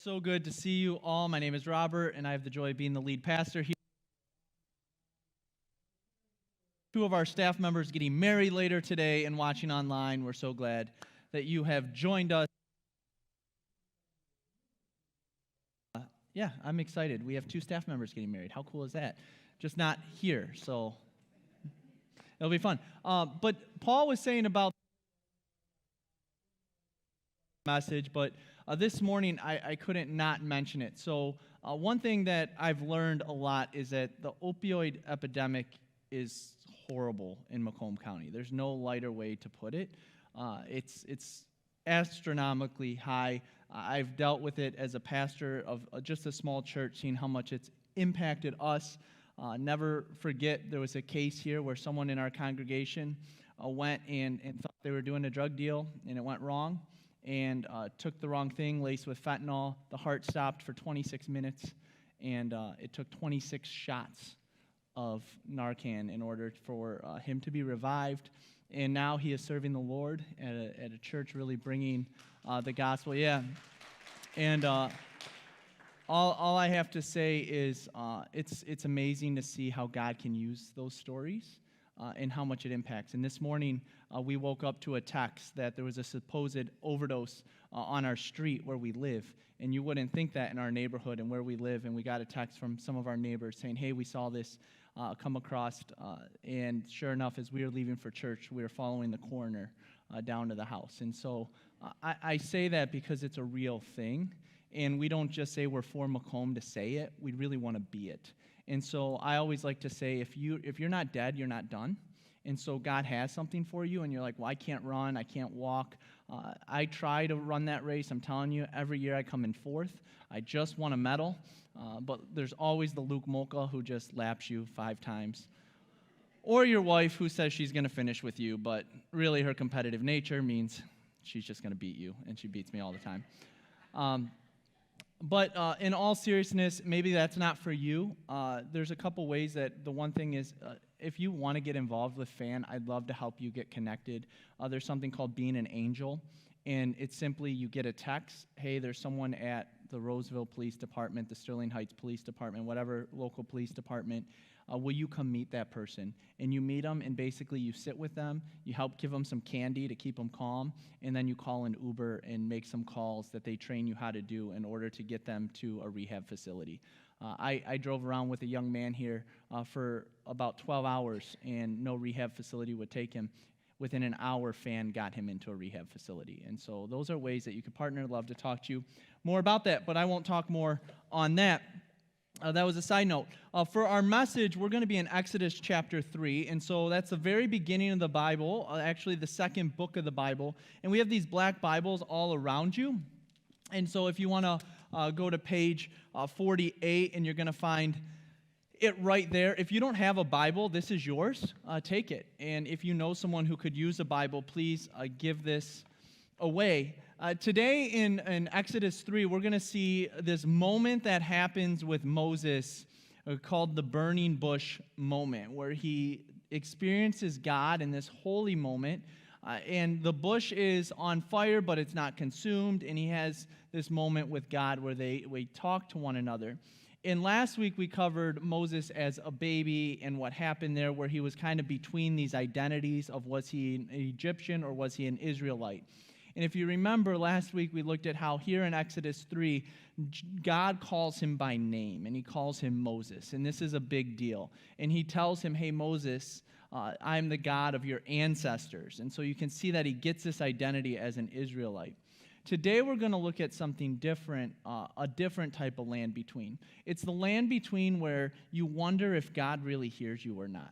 So good to see you all. My name is Robert, and I have the joy of being the lead pastor here. Two of our staff members getting married later today and watching online. We're so glad that you have joined us. Yeah, I'm excited. We have two staff members getting married. How cool is that? Just not here, so it'll be fun. But Paul was saying about message, but this morning I couldn't not mention it. So one thing that I've learned a lot is that the opioid epidemic is horrible in Macomb County. There's no lighter way to put it. It's astronomically high. I've dealt with it as a pastor of just a small church, seeing how much it's impacted us. Never forget, there was a case here where someone in our congregation went and thought they were doing a drug deal, and it went wrong, and took the wrong thing, laced with fentanyl. The heart stopped for 26 minutes, and it took 26 shots of Narcan in order for him to be revived. And now he is serving the Lord at a church, really bringing the gospel. Yeah. And all I have to say is it's amazing to see how God can use those stories and how much it impacts. And this morning, we woke up to a text that there was a supposed overdose on our street where we live. And you wouldn't think that in our neighborhood and where we live. And we got a text from some of our neighbors saying, hey, we saw this come across. And sure enough, as we were leaving for church, we were following the coroner down to the house. And so I say that because it's a real thing. And we don't just say we're for Macomb to say it. We really want to be it. And so I always like to say, if you're not dead, you're not done. And so God has something for you, and you're like, well, I can't run, I can't walk. I try to run that race. I'm telling you, every year I come in fourth. I just won a medal, but there's always the Luke Molka who just laps you 5 times. Or your wife who says she's going to finish with you, but really her competitive nature means she's just going to beat you, and she beats me all the time. But in all seriousness, maybe that's not for you. There's a couple ways that the one thing is, if you want to get involved with FAN, I'd love to help you get connected. There's something called Being an Angel, and it's simply you get a text, hey, there's someone at the Roseville Police Department, the Sterling Heights Police Department, whatever local police department, will you come meet that person? And you meet them, and basically you sit with them, you help give them some candy to keep them calm, and then you call an Uber and make some calls that they train you how to do in order to get them to a rehab facility. I drove around with a young man here for about 12 hours, and no rehab facility would take him. Within an hour, FAN got him into a rehab facility. And so those are ways that you can partner. I'd love to talk to you more about that, but I won't talk more on that. That was a side note. For our message, we're going to be in Exodus chapter 3, and so that's the very beginning of the Bible, actually the second book of the Bible. And we have these black Bibles all around you. And so if you want to go to page 48, and you're going to find it right there. If you don't have a Bible, this is yours. Take it. And if you know someone who could use a Bible, please give this away. Today in Exodus 3, we're going to see this moment that happens with Moses called the burning bush moment, where he experiences God in this holy moment. And the bush is on fire, but it's not consumed. And he has this moment with God where they talk to one another. And last week we covered Moses as a baby and what happened there, where he was kind of between these identities of was he an Egyptian or was he an Israelite. And if you remember, last week we looked at how here in Exodus 3, God calls him by name, and he calls him Moses. And this is a big deal. And he tells him, hey, Moses, I'm the God of your ancestors. And so you can see that he gets this identity as an Israelite. Today we're going to look at something different, a different type of land between. It's the land between where you wonder if God really hears you or not.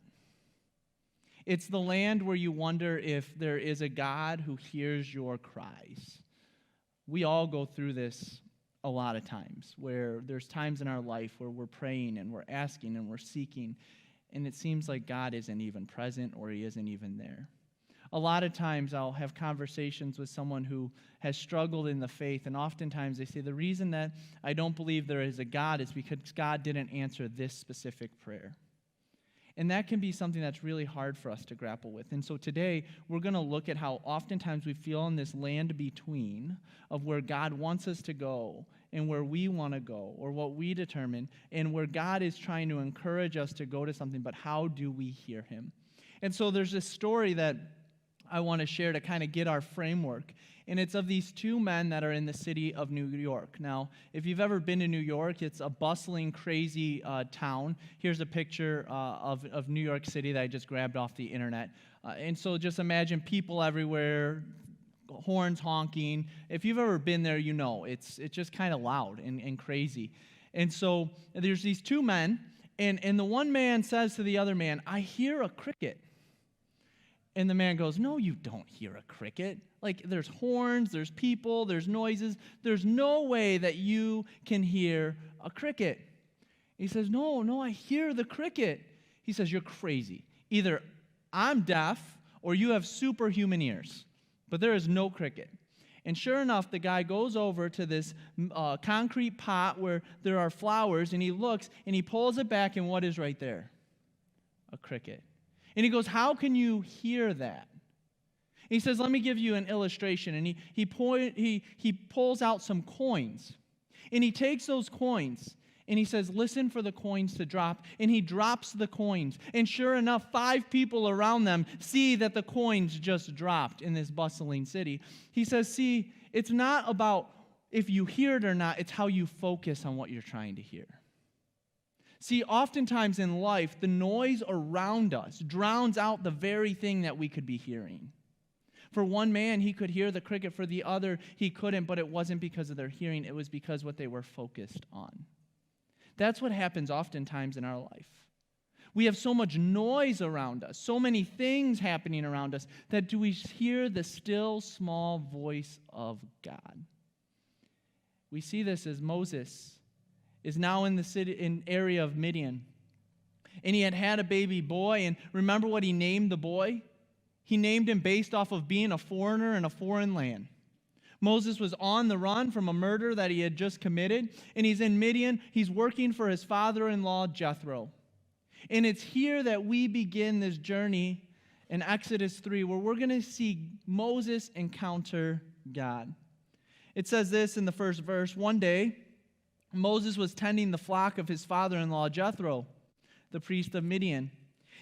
It's the land where you wonder if there is a God who hears your cries. We all go through this a lot of times, where there's times in our life where we're praying and we're asking and we're seeking, and it seems like God isn't even present or he isn't even there. A lot of times I'll have conversations with someone who has struggled in the faith, and oftentimes they say, the reason that I don't believe there is a God is because God didn't answer this specific prayer. And that can be something that's really hard for us to grapple with. And so today, we're going to look at how oftentimes we feel in this land between of where God wants us to go, and where we want to go or what we determine and where God is trying to encourage us to go to something, but how do we hear him? And so there's this story that I want to share to kind of get our framework. And it's of these two men that are in the city of New York. Now, if you've ever been to New York, it's a bustling, crazy town. Here's a picture of New York City that I just grabbed off the internet. And so just imagine people everywhere, horns honking. If you've ever been there, you know it's just kind of loud and crazy. And so there's these two men, and the one man says to the other man, "I hear a cricket." And the man goes, "No, you don't hear a cricket. Like, there's horns, there's people, there's noises. There's no way that you can hear a cricket." He says, No, I hear the cricket." He says, "You're crazy. Either I'm deaf or you have superhuman ears, but there is no cricket." And sure enough, the guy goes over to this concrete pot where there are flowers, and he looks, and he pulls it back, and what is right there? A cricket. And he goes, "How can you hear that?" He says, "Let me give you an illustration." And he pulls out some coins. And he takes those coins, and he says, "Listen for the coins to drop." And he drops the coins. And sure enough, 5 people around them see that the coins just dropped in this bustling city. He says, "See, it's not about if you hear it or not, it's how you focus on what you're trying to hear." See, oftentimes in life, the noise around us drowns out the very thing that we could be hearing. For one man, he could hear the cricket. For the other, he couldn't, but it wasn't because of their hearing. It was because what they were focused on. That's what happens oftentimes in our life. We have so much noise around us, so many things happening around us, that do we hear the still, small voice of God? We see this as Moses is now in the area of Midian. And he had a baby boy, and remember what he named the boy? He named him based off of being a foreigner in a foreign land. Moses was on the run from a murder that he had just committed, and he's in Midian. He's working for his father-in-law, Jethro. And it's here that we begin this journey in Exodus 3, where we're going to see Moses encounter God. It says this in the first verse: "One day, Moses was tending the flock of his father-in-law, Jethro, the priest of Midian.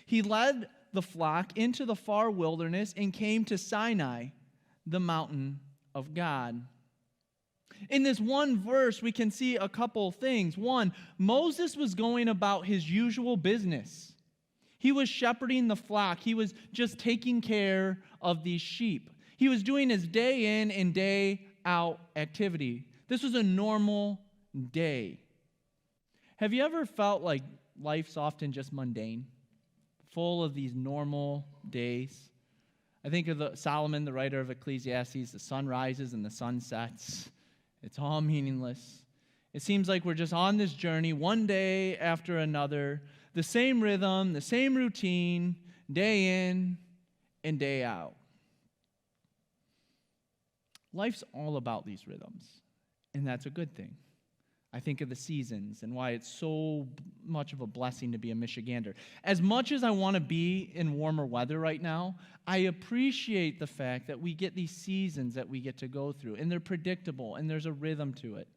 He led the flock into the far wilderness and came to Sinai, the mountain of God." In this one verse, we can see a couple things. One, Moses was going about his usual business. He was shepherding the flock. He was just taking care of these sheep. He was doing his day in and day out activity. This was a normal day. Have you ever felt like life's often just mundane, full of these normal days? I think of Solomon, the writer of Ecclesiastes. The sun rises and the sun sets. It's all meaningless. It seems like we're just on this journey one day after another, the same rhythm, the same routine, day in and day out. Life's all about these rhythms, and that's a good thing. I think of the seasons and why it's so much of a blessing to be a Michigander. As much as I want to be in warmer weather right now, I appreciate the fact that we get these seasons that we get to go through, and they're predictable, and there's a rhythm to it.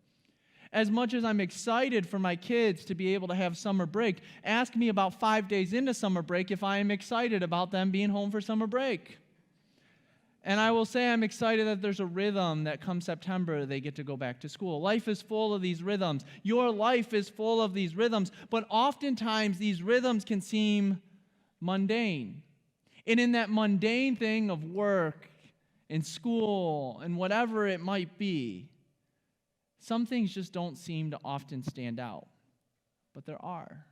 As much as I'm excited for my kids to be able to have summer break, ask me about 5 days into summer break if I am excited about them being home for summer break. And I will say I'm excited that there's a rhythm that come September they get to go back to school. Life is full of these rhythms. Your life is full of these rhythms, but oftentimes these rhythms can seem mundane. And in that mundane thing of work and school and whatever it might be, some things just don't seem to often stand out, but there are.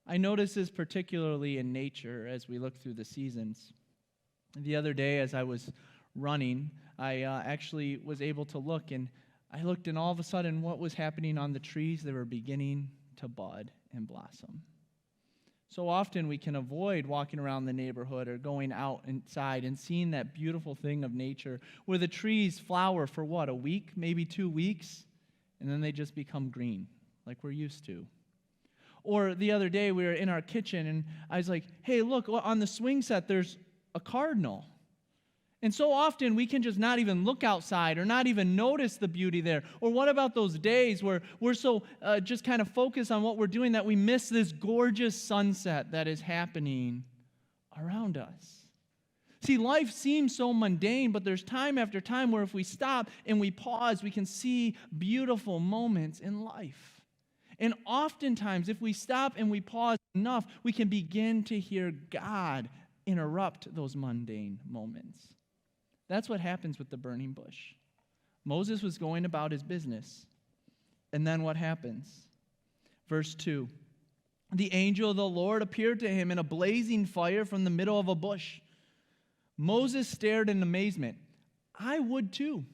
I notice this particularly in nature as we look through the seasons. The other day, as I was running, I actually was able to look, and I looked, and all of a sudden, what was happening on the trees? They were beginning to bud and blossom. So often, we can avoid walking around the neighborhood or going out inside and seeing that beautiful thing of nature where the trees flower for what, a week, maybe 2 weeks, and then they just become green, like we're used to. Or the other day, we were in our kitchen, and I was like, hey, look, on the swing set, there's a cardinal. And so often we can just not even look outside or not even notice the beauty there. Or what about those days where we're so just kind of focused on what we're doing that we miss this gorgeous sunset that is happening around us? See, life seems so mundane, but there's time after time where if we stop and we pause, we can see beautiful moments in life. And oftentimes, if we stop and we pause enough, we can begin to hear God interrupt those mundane moments. That's what happens with the burning bush. Moses was going about his business. And then what happens? Verse 2. The angel of the Lord appeared to him in a blazing fire from the middle of a bush. Moses stared in amazement. I would too.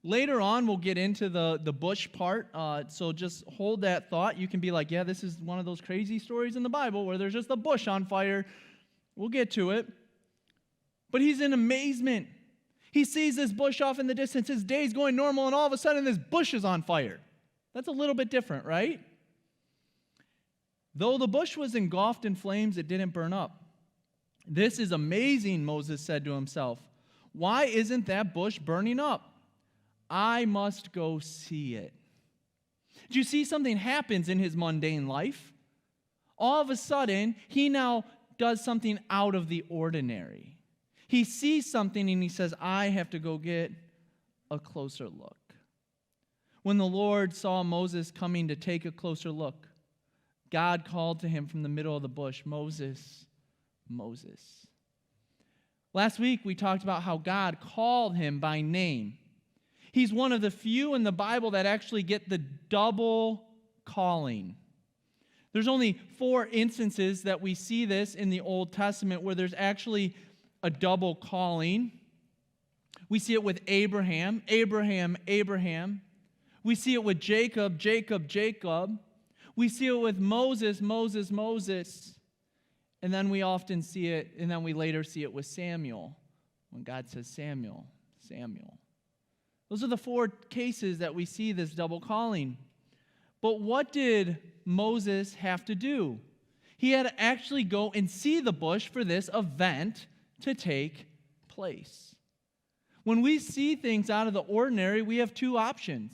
Later on, we'll get into the bush part, so just hold that thought. You can be like, yeah, this is one of those crazy stories in the Bible where there's just a bush on fire. We'll get to it. But he's in amazement. He sees this bush off in the distance. His day's going normal, and all of a sudden this bush is on fire. That's a little bit different, right? Though the bush was engulfed in flames, it didn't burn up. This is amazing, Moses said to himself. Why isn't that bush burning up? I must go see it. Do you see something happens in his mundane life? All of a sudden, he now does something out of the ordinary. He sees something and he says, I have to go get a closer look. When the Lord saw Moses coming to take a closer look, God called to him from the middle of the bush, Moses, Moses. Last week we talked about how God called him by name. He's one of the few in the Bible that actually get the double calling. There's only 4 instances that we see this in the Old Testament where there's actually a double calling. We see it with Abraham, Abraham, Abraham. We see it with Jacob, Jacob, Jacob. We see it with Moses, Moses, Moses. And then we often see it, and then we later see it with Samuel, when God says, Samuel, Samuel. Those are the 4 cases that we see this double calling. But what did Moses have to do? He had to actually go and see the bush for this event to take place. When we see things out of the ordinary, we have 2 options.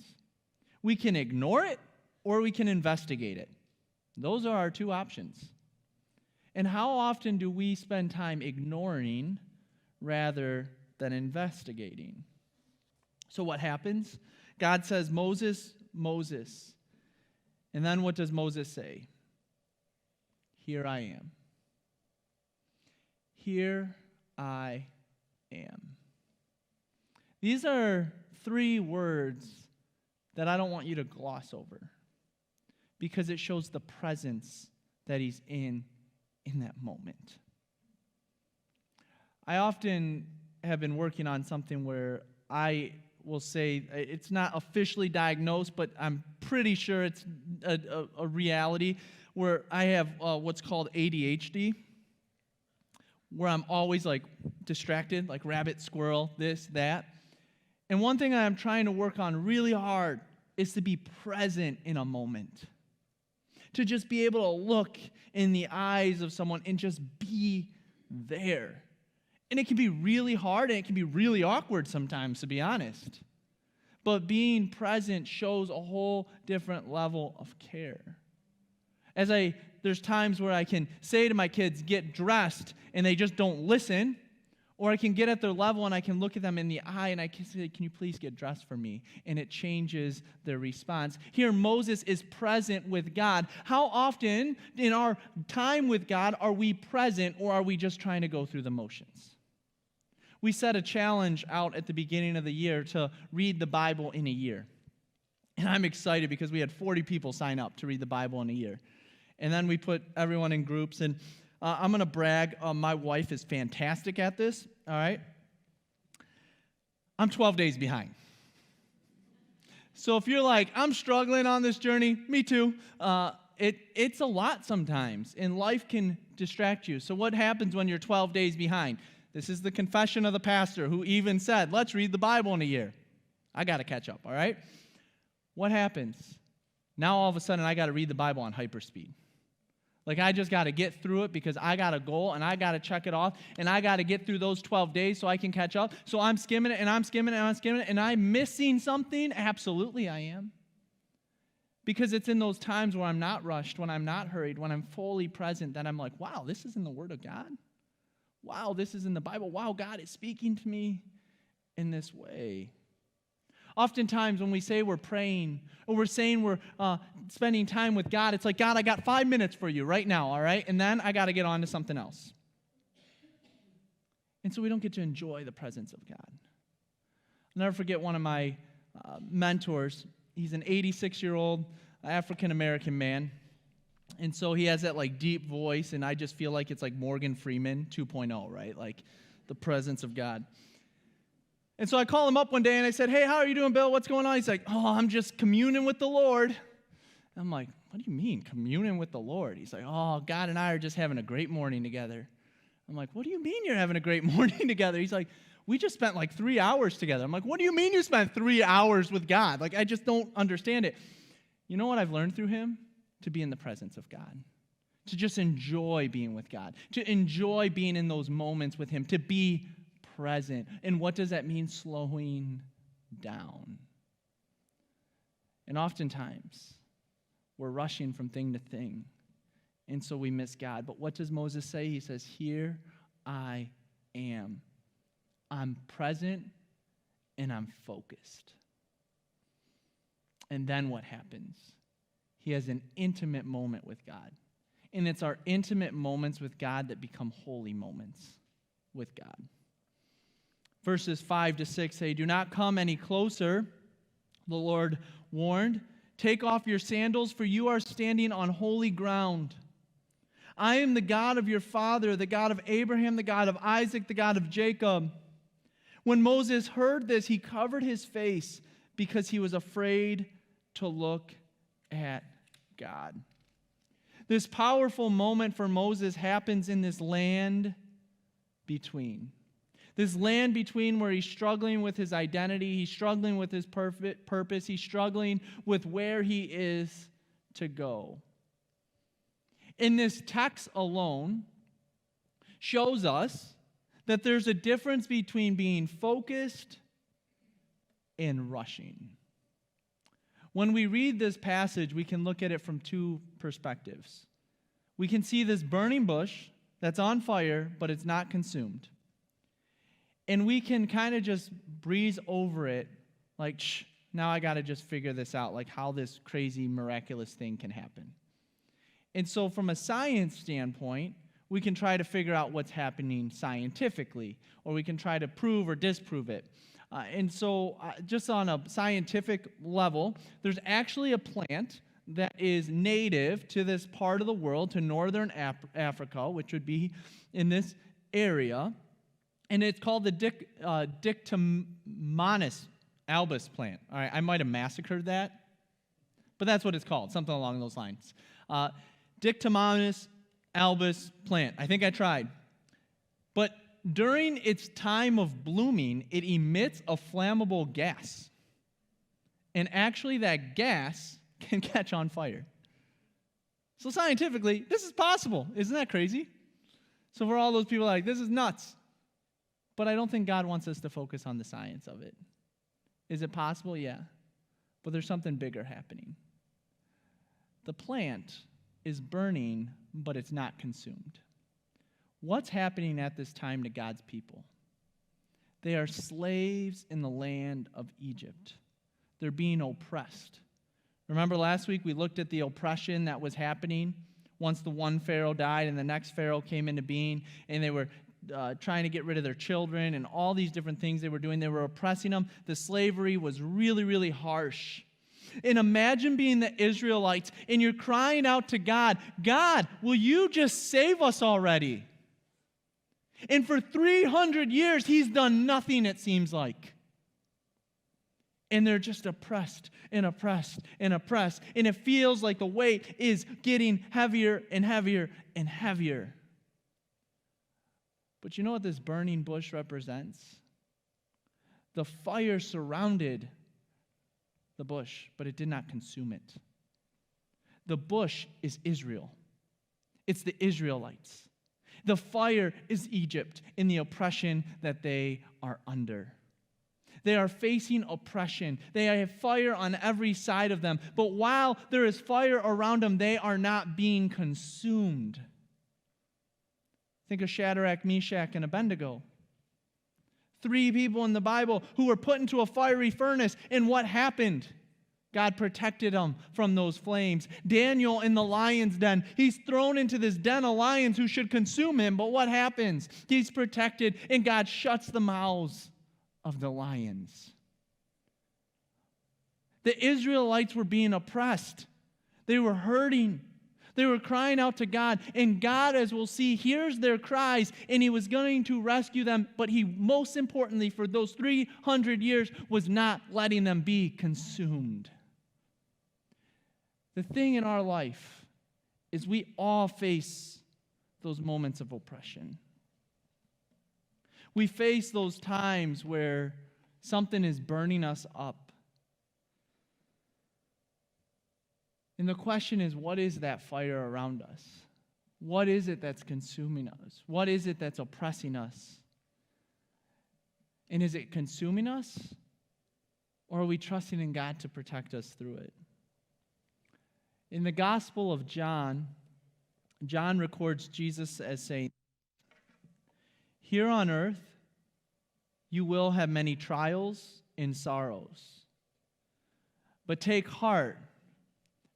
We can ignore it or we can investigate it. Those are our 2 options. And how often do we spend time ignoring rather than investigating? So what happens? God says, Moses, Moses. And then what does Moses say? Here I am. Here I am. These are 3 words that I don't want you to gloss over because it shows the presence that he's in that moment. I often have been working on something where I will say it's not officially diagnosed, but I'm pretty sure it's a reality where I have what's called ADHD, where I'm always like distracted, like rabbit, squirrel, this, that. And one thing I'm trying to work on really hard is to be present in a moment. To just be able to look in the eyes of someone and just be there. And it can be really hard and it can be really awkward sometimes, to be honest. But being present shows a whole different level of care. There's times where I can say to my kids, get dressed, and they just don't listen. Or I can get at their level and I can look at them in the eye and I can say, can you please get dressed for me? And it changes their response. Here, Moses is present with God. How often in our time with God are we present, or are we just trying to go through the motions? We set a challenge out at the beginning of the year to read the Bible in a year. And I'm excited because we had 40 people sign up to read the Bible in a year. And then we put everyone in groups, and I'm going to brag. My wife is fantastic at this, all right? I'm 12 days behind. So if you're like, I'm struggling on this journey, me too. It's a lot sometimes, and life can distract you. So what happens when you're 12 days behind? This is the confession of the pastor who even said, let's read the Bible in a year. I got to catch up, all right? What happens? Now all of a sudden I got to read the Bible on hyperspeed. Like, I just got to get through it because I got a goal and I got to check it off and I got to get through those 12 days so I can catch up. So I'm skimming it and I'm skimming it and I'm skimming it and I'm missing something. Absolutely, I am. Because it's in those times where I'm not rushed, when I'm not hurried, when I'm fully present, that I'm like, wow, this is in the Word of God. Wow, this is in the Bible. Wow, God is speaking to me in this way. Oftentimes when we say we're praying or we're saying we're spending time with God, it's like, God, I got 5 minutes for you right now, all right? And then I got to get on to something else. And so we don't get to enjoy the presence of God. I'll never forget one of my mentors. He's an 86-year-old African-American man. And so he has that like deep voice, and I just feel like it's like Morgan Freeman 2.0, right? Like the presence of God. And so I call him up one day and I said, hey, how are you doing, Bill? What's going on? He's like, oh, I'm just communing with the Lord. And I'm like, what do you mean, communing with the Lord? He's like, oh, God and I are just having a great morning together. I'm like, what do you mean you're having a great morning together? He's like, we just spent like 3 hours together. I'm like, what do you mean you spent 3 hours with God? Like, I just don't understand it. You know what I've learned through him? To be in the presence of God. To just enjoy being with God. To enjoy being in those moments with him. To be present. And what does that mean? Slowing down. And oftentimes, we're rushing from thing to thing. And so we miss God. But what does Moses say? He says, here I am. I'm present and I'm focused. And then what happens? He has an intimate moment with God. And it's our intimate moments with God that become holy moments with God. Verses 5 to 6 say, do not come any closer, the Lord warned. Take off your sandals, for you are standing on holy ground. I am the God of your father, the God of Abraham, the God of Isaac, the God of Jacob. When Moses heard this, he covered his face because he was afraid to look at God. This powerful moment for Moses happens in this land between. This land between where he's struggling with his identity, he's struggling with his purpose, he's struggling with where he is to go. In this text alone shows us that there's a difference between being focused and rushing. When we read this passage, we can look at it from two perspectives. We can see this burning bush that's on fire, but it's not consumed. And we can kind of just breeze over it, like, now I got to just figure this out, like how this crazy, miraculous thing can happen. And so from a science standpoint, we can try to figure out what's happening scientifically, or we can try to prove or disprove it. And so just on a scientific level, there's actually a plant that is native to this part of the world, to northern Africa, which would be in this area. And it's called the Dictymonus albus plant. All right, I might have massacred that, but that's what it's called, something along those lines. Dictymonus albus plant. I think I tried. But during its time of blooming, it emits a flammable gas. And actually, that gas can catch on fire. So scientifically, this is possible. Isn't that crazy? So for all those people like, this is nuts. But I don't think God wants us to focus on the science of it. Is it possible? Yeah. But there's something bigger happening. The plant is burning, but it's not consumed. What's happening at this time to God's people? They are slaves in the land of Egypt. They're being oppressed. Remember last week we looked at the oppression that was happening once the one Pharaoh died and the next Pharaoh came into being, and they were trying to get rid of their children and all these different things they were doing. They were oppressing them. The slavery was really, really harsh. And imagine being the Israelites and you're crying out to God, God, will you just save us already? And for 300 years, he's done nothing, it seems like. And they're just oppressed and oppressed and oppressed. And it feels like the weight is getting heavier and heavier and heavier. But you know what this burning bush represents? The fire surrounded the bush, but it did not consume it. The bush is Israel. It's the Israelites. The fire is Egypt in the oppression that they are under. They are facing oppression. They have fire on every side of them. But while there is fire around them, they are not being consumed. Think of Shadrach, Meshach, and Abednego. 3 people in the Bible who were put into a fiery furnace. And what happened? God protected them from those flames. Daniel in the lion's den. He's thrown into this den of lions who should consume him. But what happens? He's protected, and God shuts the mouths of the lions. The Israelites were being oppressed. They were hurting. They were crying out to God. And God, as we'll see, hears their cries, and he was going to rescue them. But he, most importantly, for those 300 years, was not letting them be consumed. The thing in our life is we all face those moments of oppression. We face those times where something is burning us up. And the question is, what is that fire around us? What is it that's consuming us? What is it that's oppressing us? And is it consuming us? Or are we trusting in God to protect us through it? In the Gospel of John, John records Jesus as saying, "Here on earth, you will have many trials and sorrows. But take heart,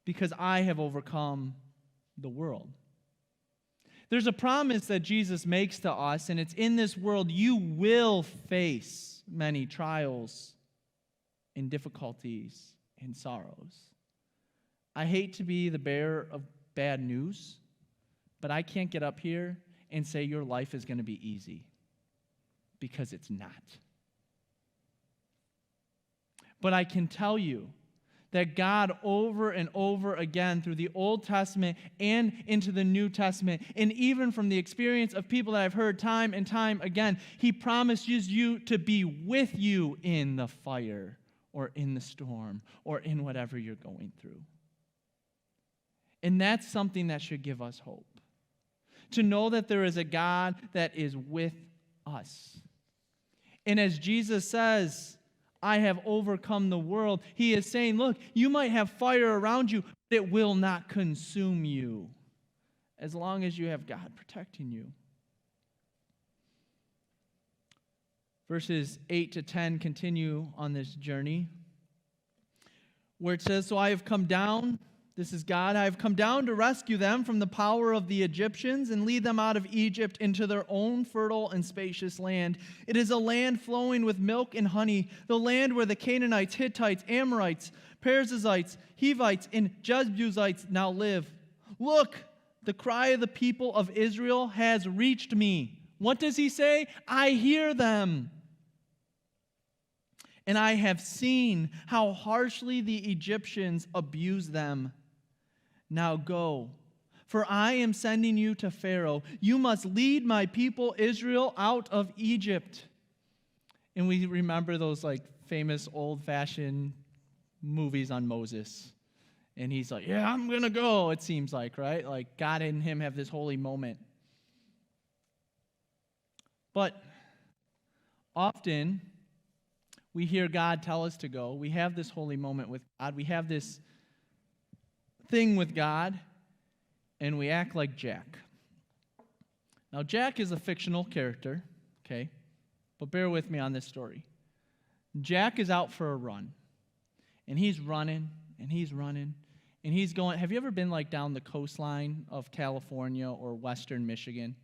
because I have overcome the world." There's a promise that Jesus makes to us, and it's in this world you will face many trials and difficulties and sorrows. I hate to be the bearer of bad news, but I can't get up here and say your life is going to be easy, because it's not. But I can tell you that God, over and over again through the Old Testament and into the New Testament, and even from the experience of people that I've heard time and time again, he promises you to be with you in the fire or in the storm or in whatever you're going through. And that's something that should give us hope. To know that there is a God that is with us. And as Jesus says, I have overcome the world, he is saying, look, you might have fire around you, but it will not consume you as long as you have God protecting you. Verses 8 to 10 continue on this journey, where it says, "So I have come down," this is God, "I have come down to rescue them from the power of the Egyptians and lead them out of Egypt into their own fertile and spacious land. It is a land flowing with milk and honey, the land where the Canaanites, Hittites, Amorites, Perizzites, Hivites, and Jebusites now live. Look, the cry of the people of Israel has reached me." What does he say? "I hear them. And I have seen how harshly the Egyptians abuse them. Now go, for I am sending you to Pharaoh. You must lead my people Israel out of Egypt." And we remember those famous old-fashioned movies on Moses. And he's like, "Yeah, I'm going to go," it seems like, right? Like God and him have this holy moment. But often we hear God tell us to go. We have this holy moment with God. We have this thing with God, and we act like Jack. Now, Jack is a fictional character, okay? But bear with me on this story. Jack is out for a run, and he's running, and he's running, and he's going. Have you ever been down the coastline of California or western Michigan,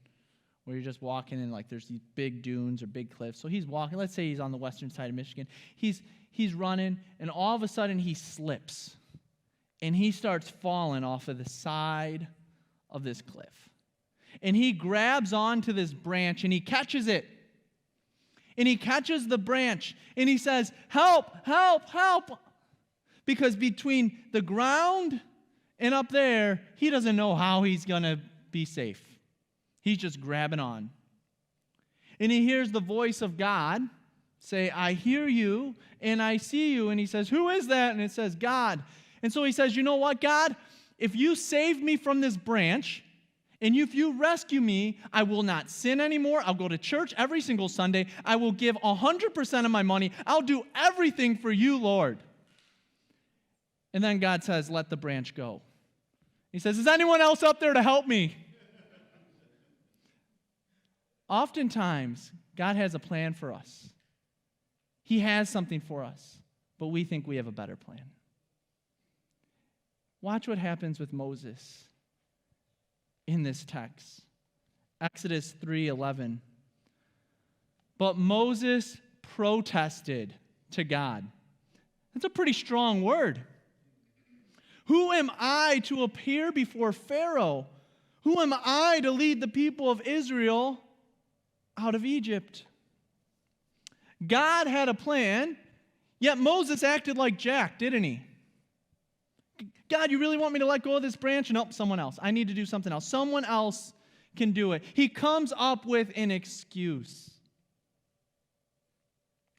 where you're just walking and there's these big dunes or big cliffs? So he's walking. Let's say he's on the western side of Michigan. He's running, and all of a sudden he slips, and he starts falling off of the side of this cliff. And he grabs onto this branch, and he catches it. And he catches the branch, and he says, "Help, help, help." Because between the ground and up there, he doesn't know how he's going to be safe. He's just grabbing on. And he hears the voice of God say, "I hear you and I see you." And he says, "Who is that?" And it says, "God." And so he says, "You know what, God? If you save me from this branch And if you rescue me, I will not sin anymore. I'll go to church every single Sunday. I will give 100% of my money. I'll do everything for you, Lord. And then God says, let the branch go. He says, is anyone else up there to help me? Oftentimes, God has a plan for us. He has something for us, but we think we have a better plan. Watch what happens with Moses in this text. Exodus 3:11. But Moses protested to God. That's a pretty strong word. Who am I to appear before Pharaoh? Who am I to lead the people of Israel out of Egypt? God had a plan, yet Moses acted like Jack, didn't he? God, you really want me to let go of this branch? Nope, someone else. I need to do something else. Someone else can do it. He comes up with an excuse.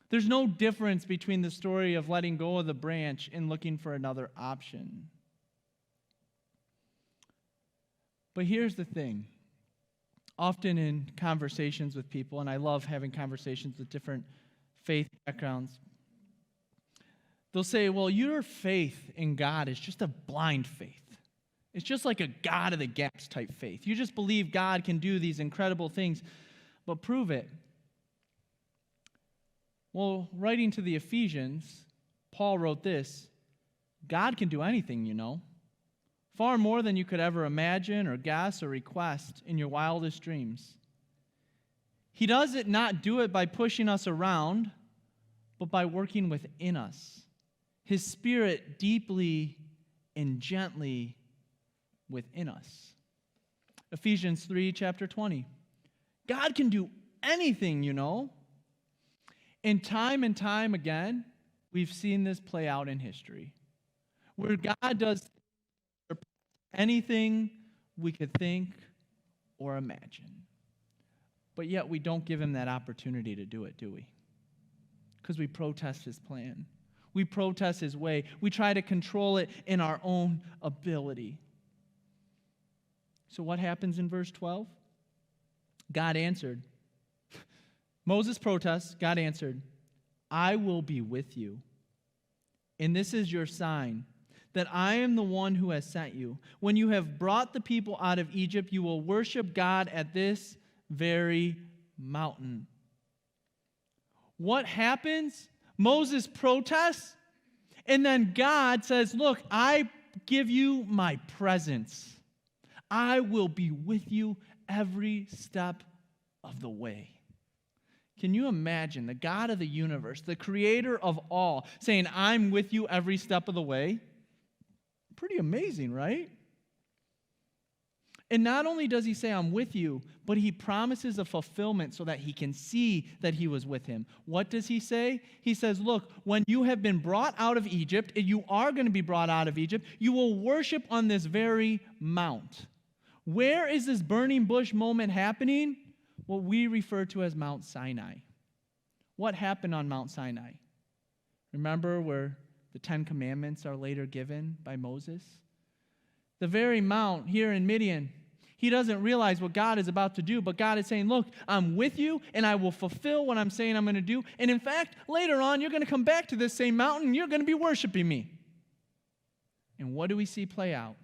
There's no difference between the story of letting go of the branch and looking for another option. But here's the thing. Often in conversations with people, and I love having conversations with different faith backgrounds, they'll say, well, your faith in God is just a blind faith. It's just like a God of the gaps type faith. You just believe God can do these incredible things, but prove it. Well, writing to the Ephesians, Paul wrote this: God can do anything, you know, far more than you could ever imagine or guess or request in your wildest dreams. He does it not do it by pushing us around, but by working within us. His Spirit deeply and gently within us. Ephesians 3, chapter 20. God can do anything, you know. And time again, we've seen this play out in history, where God does anything we could think or imagine. But yet we don't give him that opportunity to do it, do we? Because we protest his plan. We protest his way. We try to control it in our own ability. So what happens in verse 12? God answered. Moses protests. God answered, I will be with you. And this is your sign, that I am the one who has sent you. When you have brought the people out of Egypt, you will worship God at this very mountain. What happens? Moses protests, and then God says, look, I give you my presence. I will be with you every step of the way. Can you imagine the God of the universe, the creator of all, saying, I'm with you every step of the way? Pretty amazing, right? And not only does he say, I'm with you, but he promises a fulfillment so that he can see that he was with him. What does he say? He says, look, when you have been brought out of Egypt, and you are going to be brought out of Egypt, you will worship on this very mount. Where is this burning bush moment happening? What we refer to as Mount Sinai. What happened on Mount Sinai? Remember where the Ten Commandments are later given by Moses? The very mount here in Midian. He doesn't realize what God is about to do, but God is saying, look, I'm with you, and I will fulfill what I'm saying I'm going to do. And in fact, later on, you're going to come back to this same mountain, and you're going to be worshiping me. And what do we see play out?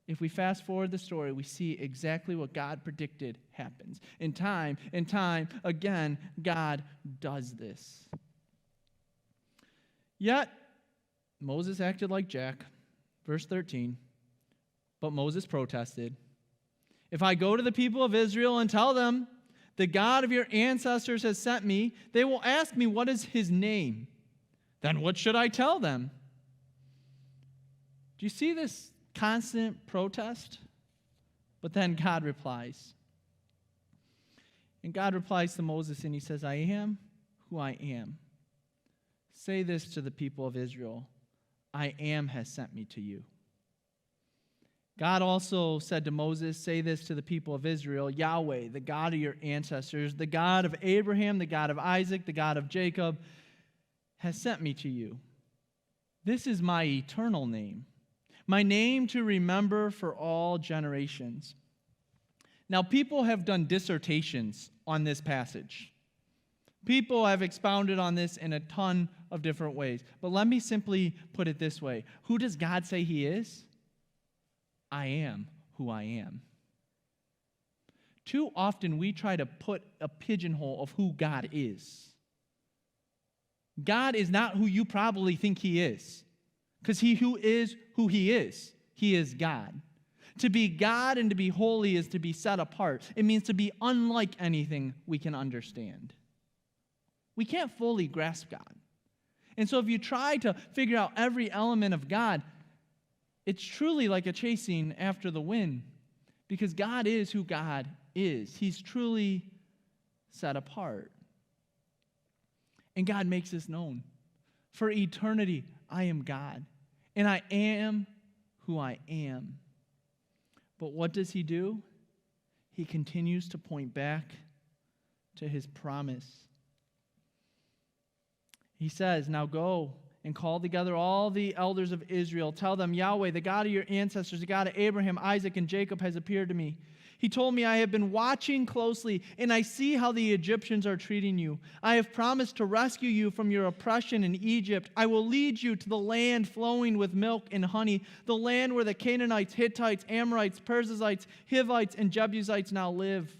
If we fast forward the story, we see exactly what God predicted happens. And time again, God does this. Yet, Moses acted like Jack. Verse 13. But Moses protested. If I go to the people of Israel and tell them, the God of your ancestors has sent me, they will ask me, what is his name? Then what should I tell them? Do you see this constant protest? But then God replies. And God replies to Moses and he says, I am who I am. Say this to the people of Israel, I am has sent me to you. God also said to Moses, say this to the people of Israel, Yahweh, the God of your ancestors, the God of Abraham, the God of Isaac, the God of Jacob, has sent me to you. This is my eternal name, my name to remember for all generations. Now, people have done dissertations on this passage. People have expounded on this in a ton of different ways. But let me simply put it this way. Who does God say he is? I am who I am. Too often we try to put a pigeonhole of who God is. God is not who you probably think he is, because he who is who he is God. To be God and to be holy is to be set apart. It means to be unlike anything we can understand. We can't fully grasp God. And so if you try to figure out every element of God, it's truly like a chasing after the wind, because God is who God is. He's truly set apart. And God makes this known. For eternity, I am God, and I am who I am. But what does he do? He continues to point back to his promise. He says, now go and call together all the elders of Israel. Tell them, Yahweh, the God of your ancestors, the God of Abraham, Isaac, and Jacob, has appeared to me. He told me, I have been watching closely, and I see how the Egyptians are treating you. I have promised to rescue you from your oppression in Egypt. I will lead you to the land flowing with milk and honey, the land where the Canaanites, Hittites, Amorites, Perizzites, Hivites, and Jebusites now live.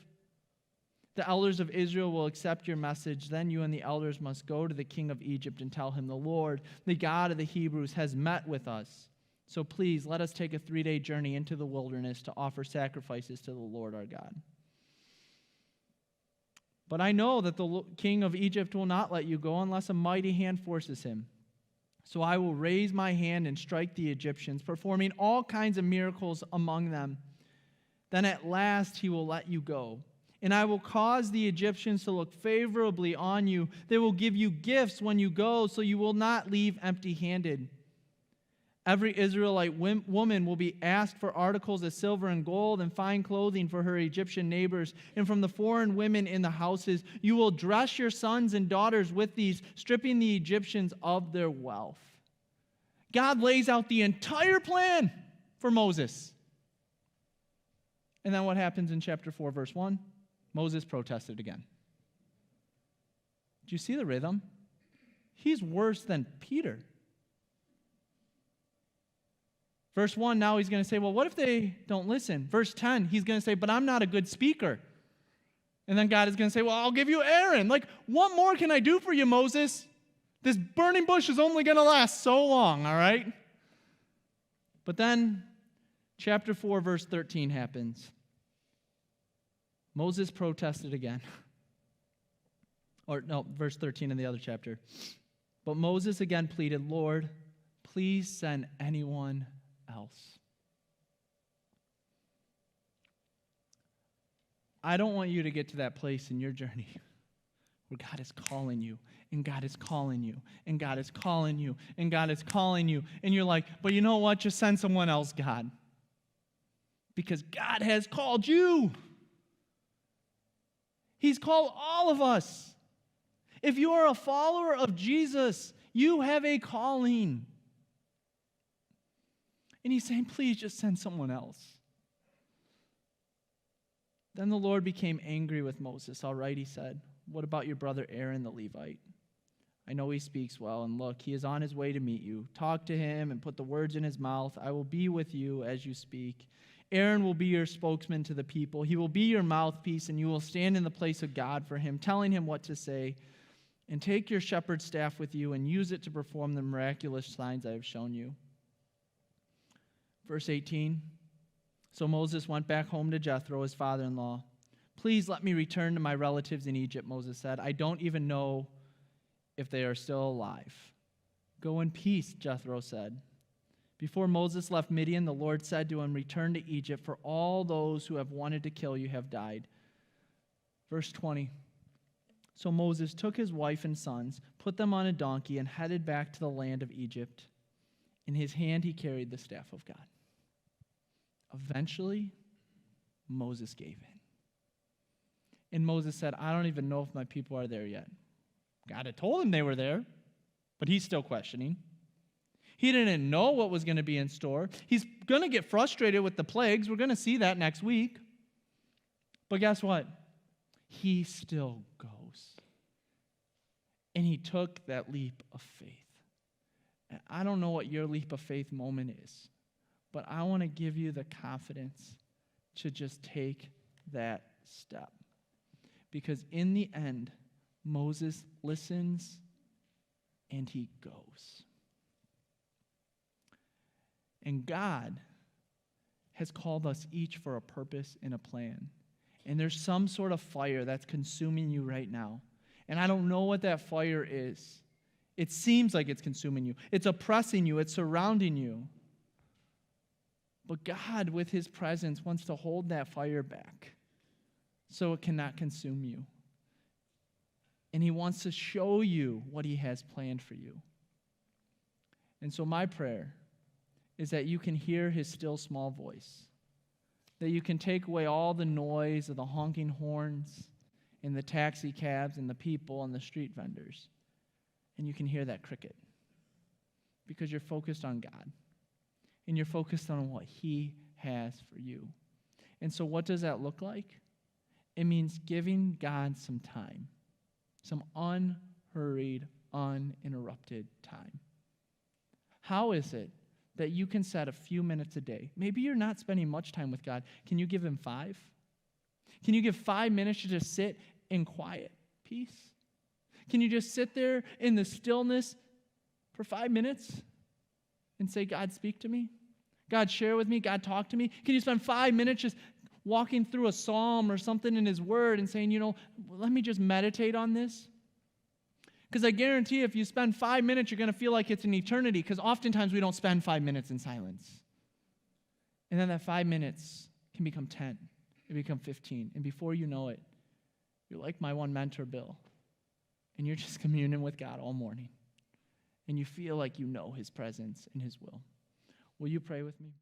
The elders of Israel will accept your message. Then you and the elders must go to the king of Egypt and tell him, the Lord, the God of the Hebrews, has met with us. So please, let us take a 3-day journey into the wilderness to offer sacrifices to the Lord our God. But I know that the king of Egypt will not let you go unless a mighty hand forces him. So I will raise my hand and strike the Egyptians, performing all kinds of miracles among them. Then at last he will let you go. And I will cause the Egyptians to look favorably on you. They will give you gifts when you go, so you will not leave empty-handed. Every Israelite woman will be asked for articles of silver and gold and fine clothing for her Egyptian neighbors. And from the foreign women in the houses, you will dress your sons and daughters with these, stripping the Egyptians of their wealth. God lays out the entire plan for Moses. And then what happens in chapter 4, verse 1? Moses protested again. Do you see the rhythm? He's worse than Peter. Verse 1, now he's going to say, well, what if they don't listen? Verse 10, he's going to say, but I'm not a good speaker. And then God is going to say, well, I'll give you Aaron. Like, what more can I do for you, Moses? This burning bush is only going to last so long, all right? But then, chapter 4, verse 13 happens. Moses protested again. Or, no, verse 13 in the other chapter. But Moses again pleaded, Lord, please send anyone else. I don't want you to get to that place in your journey where God is calling you, and God is calling you, and God is calling you, and God is calling you, and you're like, but you know what? Just send someone else, God. Because God has called you. He's called all of us. If you are a follower of Jesus, you have a calling. And he's saying, please just send someone else. Then the Lord became angry with Moses. All right, he said, what about your brother Aaron the Levite? I know he speaks well, and look, he is on his way to meet you. Talk to him and put the words in his mouth. I will be with you as you speak. Aaron will be your spokesman to the people. He will be your mouthpiece, and you will stand in the place of God for him, telling him what to say. And take your shepherd's staff with you and use it to perform the miraculous signs I have shown you. Verse 18, so Moses went back home to Jethro, his father-in-law. Please let me return to my relatives in Egypt, Moses said. I don't even know if they are still alive. Go in peace, Jethro said. Before Moses left Midian, the Lord said to him, return to Egypt, for all those who have wanted to kill you have died. Verse 20, so Moses took his wife and sons, put them on a donkey, and headed back to the land of Egypt. In his hand he carried the staff of God. Eventually, Moses gave in. And Moses said, I don't even know if my people are there yet. God had told him they were there, but he's still questioning. He didn't know what was going to be in store. He's going to get frustrated with the plagues. We're going to see that next week. But guess what? He still goes. And he took that leap of faith. And I don't know what your leap of faith moment is, but I want to give you the confidence to just take that step. Because in the end, Moses listens and he goes. And God has called us each for a purpose and a plan. And there's some sort of fire that's consuming you right now. And I don't know what that fire is. It seems like it's consuming you. It's oppressing you. It's surrounding you. But God, with his presence, wants to hold that fire back so it cannot consume you. And he wants to show you what he has planned for you. And so my prayer is that you can hear his still small voice, that you can take away all the noise of the honking horns and the taxi cabs and the people and the street vendors, and you can hear that cricket because you're focused on God and you're focused on what he has for you. And so what does that look like? It means giving God some time, some unhurried, uninterrupted time. How is it that you can set a few minutes a day? Maybe you're not spending much time with God. Can you give him 5? Can you give 5 minutes to just sit in quiet peace? Can you just sit there in the stillness for 5 minutes and say, God, speak to me? God, share with me? God, talk to me? Can you spend 5 minutes just walking through a psalm or something in his word and saying, let me just meditate on this? Because I guarantee if you spend 5 minutes, you're going to feel like it's an eternity, because oftentimes we don't spend 5 minutes in silence. And then that 5 minutes can become 10, it become 15. And before you know it, you're like my one mentor, Bill, and you're just communing with God all morning. And you feel like you know his presence and his will. Will you pray with me?